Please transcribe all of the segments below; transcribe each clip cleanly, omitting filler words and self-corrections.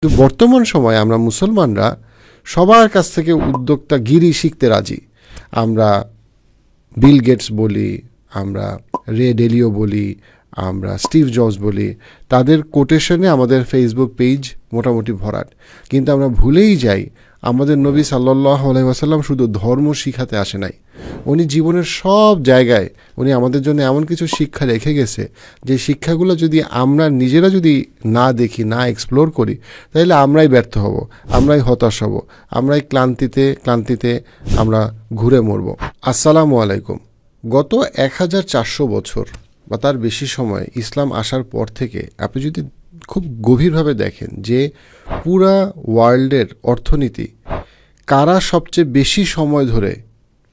কিন্তু বর্তমান সময়ে আমরা মুসলমানরা সবার কাছ থেকে উদ্যোক্তাগিরি শিখতে রাজি। আমরা বিল গেটস বলি, আমরা রে ডেলিও বলি, আমরা স্টিভ জবস বলি, তাদের কোটেশনে আমাদের ফেসবুক পেজ মোটামুটি ভরাট। কিন্তু আমরা ভুলেই যাই আমাদের নবী সাল্লাল্লাহু আলাইহি ওয়াসাল্লাম শুধু ধর্ম শিখাতে আসে নাই, উনি জীবনের সব জায়গায় উনি আমাদের জন্য এমন কিছু শিক্ষা রেখে গেছে যে শিক্ষাগুলো যদি আমরা নিজেরা যদি না দেখি, না এক্সপ্লোর করি, তাহলে আমরাই ব্যর্থ হব, আমরাই হতাশ হব, আমরাই ক্লান্তিতে আমরা ঘুরে মরব। আসসালামু আলাইকুম। গত 1400 বছর বা তার বেশি সময় ইসলাম আসার পর থেকে আপনি যদি খুব গভীরভাবে দেখেন যে পুরা ওয়ার্ল্ডের অর্থনীতি কারা সবচেয়ে বেশি সময় ধরে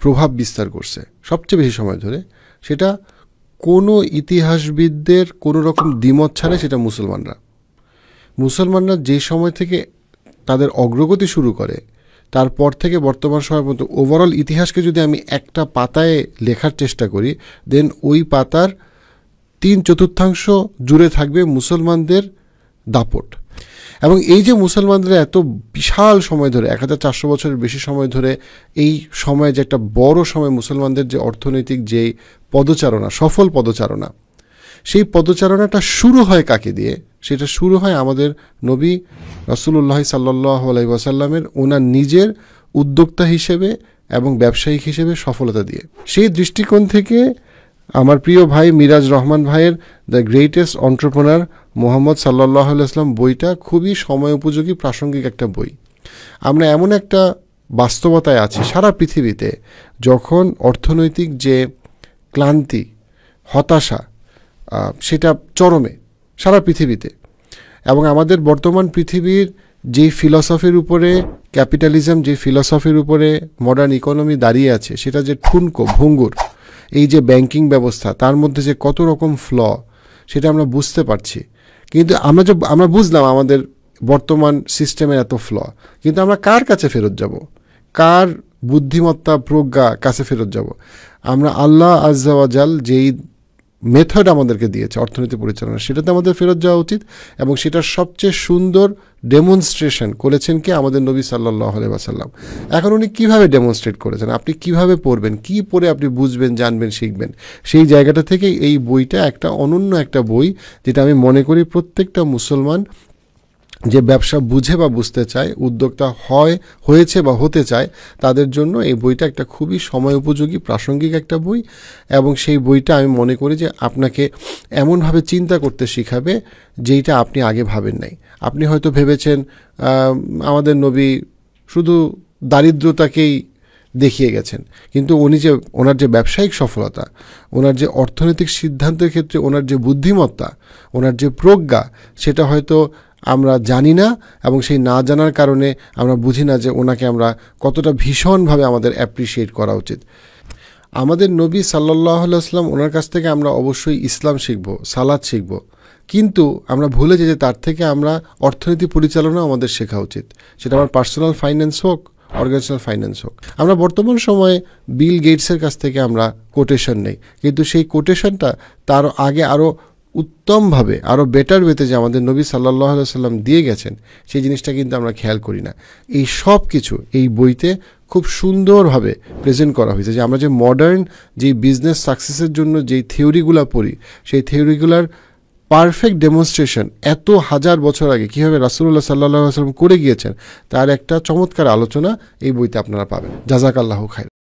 প্রভাব বিস্তার করছে, সবচেয়ে বেশি সময় ধরে, সেটা কোনো ইতিহাসবিদদের কোনো রকম দ্বিমত ছাড়াই সেটা মুসলমানরা যে সময় থেকে তাদের অগ্রগতি শুরু করে তারপর থেকে বর্তমান সময় পর্যন্ত ওভারঅল ইতিহাসকে যদি আমি একটা পাতায় লেখার চেষ্টা করি, দেন ওই পাতার 3/4 জুড়ে থাকবে মুসলমানদের দাপট। এবং এই যে মুসলমানদের এত বিশাল সময় ধরে 1400 বছরের বেশি সময় ধরে এই সময়ে যে একটা বড় সময় মুসলমানদের যে অর্থনৈতিক যে পদচারণা, সফল পদচারণা, সেই পদচারণাটা শুরু হয় কাকে দিয়ে? সেটা শুরু হয় আমাদের নবী রাসূলুল্লাহ সাল্লাল্লাহু আলাইহি ওয়াসাল্লামের ওনার নিজের উদ্যোক্তা হিসেবে এবং ব্যবসায়িক হিসেবে সফলতা দিয়ে। সেই দৃষ্টিকোণ থেকে আমার প্রিয় ভাই মিরাজ রহমান ভাইয়ের দ্য গ্রেটেস্ট এন্টারপ্রেনার মুহাম্মদ সাল্লাল্লাহু আলাইহি ওয়াসাল্লাম বইটা খুবই সময় উপযোগী, প্রাসঙ্গিক একটা বই। আমরা এমন একটা বাস্তবতায় আছি সারা পৃথিবীতে, যখন অর্থনৈতিক যে ক্লান্তি, হতাশা, সেটা চরমে সারা পৃথিবীতে। এবং আমাদের বর্তমান পৃথিবীর যেই ফিলসফির উপরে ক্যাপিটালিজম, যে ফিলসফির উপরে মডার্ন ইকোনমি দাঁড়িয়ে আছে, সেটা যে ঠুনকো ভঙ্গুর, এই যে ব্যাংকিং ব্যবস্থা, তার মধ্যে যে কত রকম ফ্ল, সেটা আমরা বুঝতে পারছি। কিন্তু আমরা বুঝলাম আমাদের বর্তমান সিস্টেমের এত ফ্ল, কিন্তু আমরা কার কাছে ফেরত যাব? কার বুদ্ধিমত্তা, প্রজ্ঞা কাছে ফেরত যাব? আমরা আল্লাহ আজ্জা ওয়া জাল যেই মেথড আমাদেরকে দিয়েছে অর্থনীতি পরিচালনা, সেটাতে আমাদের ফেরত যাওয়া উচিত। এবং সেটার সবচেয়ে সুন্দর ডেমনস্ট্রেশন করেছেন কি? আমাদের নবী সাল্লাল্লাহু আলাইহি ওয়াসাল্লাম। এখন উনি কীভাবে ডেমনস্ট্রেট করেছেন, আপনি কিভাবে পড়বেন, কি পড়ে আপনি বুঝবেন, জানবেন, শিখবেন, সেই জায়গাটা থেকে এই বইটা একটা অনন্য একটা বই, যেটা আমি মনে করি প্রত্যেকটা মুসলমান যে ব্যবসা বুঝে বা বুঝতে চায়, উদ্যোক্তা হয়েছে বা হতে চায়, তাদের জন্য এই বইটা একটা খুবই সময় উপযোগী, প্রাসঙ্গিক একটা বই। এবং সেই বইটা আমি মনে করি যে আপনাকে এমনভাবে চিন্তা করতে শিখাবে যেইটা আপনি আগে ভাবেন নাই। আপনি হয়তো ভেবেছেন আমাদের নবী শুধু দারিদ্রতাকেই দেখিয়ে গেছেন, কিন্তু ওনার যে ব্যবসায়িক সফলতা, ওনার যে অর্থনৈতিক সিদ্ধান্তের ক্ষেত্রে ওনার যে বুদ্ধিমত্তা, ওনার যে প্রজ্ঞা, সেটা হয়তো আমরা জানি না। এবং সেই না জানার কারণে আমরা বুঝি না যে ওনাকে আমরা কতটা ভীষণভাবে আমাদের অ্যাপ্রিসিয়েট করা উচিত। আমাদের নবী সাল্লাল্লাহু আলাইহি ওয়াসাল্লাম, ওনার কাছ থেকে আমরা অবশ্যই ইসলাম শিখব, সালাত শিখব, কিন্তু আমরা ভুলে যাই যে তার থেকে আমরা অর্থনীতি পরিচালনা আমাদের শেখা উচিত। সেটা আমার পার্সোনাল ফাইন্যান্স হোক, অর্গানাইজেশনাল ফাইন্যান্স হোক। আমরা বর্তমান সময়ে বিল গেটসের কাছ থেকে আমরা কোটেশন নেই, কিন্তু সেই কোটেশনটা তার আগে আরও উত্তমভাবে, আরও বেটার ওয়েতে যে আমাদের নবী সাল্লাল্লাহু আলাইহি ওয়াসাল্লাম দিয়ে গেছেন, সেই জিনিসটা কিন্তু আমরা খেয়াল করি না। এই সব কিছু এই বইতে খুব সুন্দরভাবে প্রেজেন্ট করা হয়েছে, যে আমরা যে মডার্ন যেই বিজনেস সাকসেসের জন্য যেই থিওরিগুলো পড়ি, সেই থিওরিগুলার পারফেক্ট ডেমনস্ট্রেশন এত হাজার বছর আগে কীভাবে রাসূলুল্লাহ সাল্লাল্লাহু আলাইহি ওয়াসাল্লাম করে গিয়েছেন, তার একটা চমৎকার আলোচনা এই বইতে আপনারা পাবেন। জাযাকাল্লাহু খাইর।